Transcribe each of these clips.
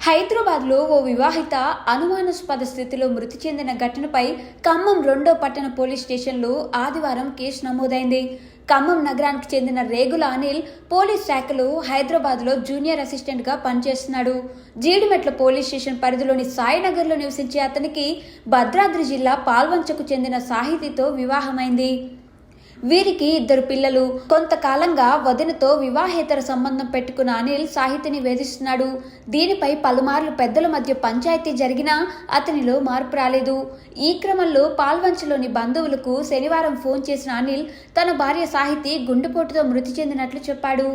హైదరాబాద్లో ఓ వివాహిత అనుమానాస్పద స్థితిలో మృతి చెందిన ఘటనపై ఖమ్మం 2వ పట్టణ పోలీస్ స్టేషన్లో ఆదివారం కేసు నమోదైంది. ఖమ్మం నగరానికి చెందిన రేగుల అనిల్ పోలీస్ శాఖలో హైదరాబాద్లో జూనియర్ అసిస్టెంట్గా పనిచేస్తున్నాడు. జీడిమెట్ల పోలీస్ స్టేషన్ పరిధిలోని సాయినగర్లో నివసించే అతనికి భద్రాద్రి జిల్లా పాల్వంచకు చెందిన సాహితితో వివాహమైంది. వీరికి 2 పిల్లలు. కొంతకాలంగా వదినతో వివాహేతర సంబంధం పెట్టుకున్న అనిల్ సాహితిని వేధిస్తున్నాడు. దీనిపై పలుమార్లు పెద్దల మధ్య పంచాయతీ జరిగినా అతనిలో మార్పు రాలేదు. ఈ క్రమంలో పాల్వంచలోని బంధువులకు శనివారం ఫోన్ చేసిన అనిల్ తన భార్య సాహితి గుండెపోటుతో మృతి చెందినట్లు చెప్పాడు.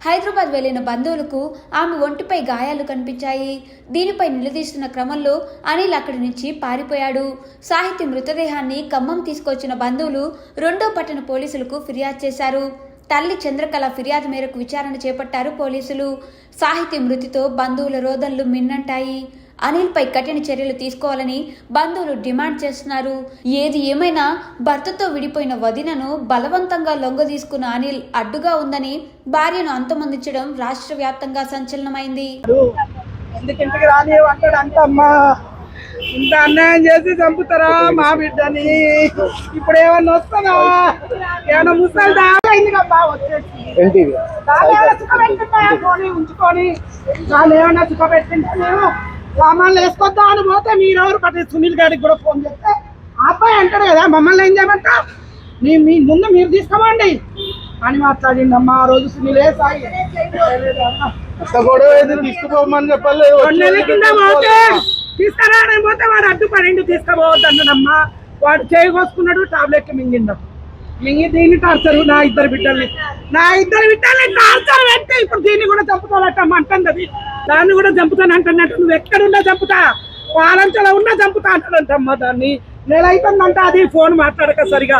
హైదరాబాద్ వెళ్లిన బంధువులకు ఆమె ఒంటిపై గాయాలు కనిపించాయి. దీనిపై నిలదీస్తున్న క్రమంలో అనిల్ అక్కడి నుంచి పారిపోయాడు. సాహితి మృతదేహాన్ని ఖమ్మం తీసుకొచ్చిన బంధువులు 2వ పట్టణ పోలీసులకు ఫిర్యాదు చేశారు. తల్లి చంద్రకళ ఫిర్యాదు మేరకు విచారణ చేపట్టారు పోలీసులు. సాహితి మృతితో బంధువుల రోదనలు మిన్నంటాయి. అనిల్పై కఠిన చర్యలు తీసుకోవాలని బంధువులు డిమాండ్ చేస్తున్నారు. ఏది ఏమైనా భర్తతో విడిపోయిన వదినను బలవంతంగా లొంగదీసుకున్న అనిల్ అడ్డుగా ఉందని భార్యను అంతమొందించడం రాష్ట్ర వ్యాప్తంగా సంచలనమైంది. ఇంత అన్యాయం చేసి చంపుతారా మా బిడ్డని? ఇప్పుడు ఏమన్నా వస్తుందా? ఏమన్నా ముసలి దాయింది కదా వచ్చేసి ఉంచుకొని వాళ్ళు ఏమన్నా చుక్కబెట్టింటే మేము సామాన్లు వేసుకొద్దా అని పోతే మీరెవరు పట్టి సునీల్ గారికి కూడా ఫోన్ చేస్తే అబ్బాయి అంటాడు కదా మమ్మల్ని ఏం చేయమంటా మీ ముందు మీరు తీసుకోమండి అని మాట్లాడిందమ్మా. ఆ రోజు సునీల్ తీసుకుపోమని చెప్పాలి. తీసుకురాని పోతే వాడు అడ్డుపడిండు, తీసుకుపోవద్దు అన్నాడమ్మా. వాడు చేయి కోసుకున్నాడు, టాబ్లెట్ మింగి దీన్ని టార్చరు. నా ఇద్దరు బిడ్డల్ని టార్చర్ పెట్టి ఇప్పుడు దీన్ని కూడా చంపుతానట్టమ్మా అంటుంది. దాన్ని కూడా చంపుతాను అంటున్నట్టు నువ్వు ఎక్కడున్నా చంపుతా, పాలంచలో ఉన్నా చంపుతా అంటాడంటమ్మా. దాన్ని నెల అవుతుందంట అది ఫోన్ మాట్లాడక సరిగా.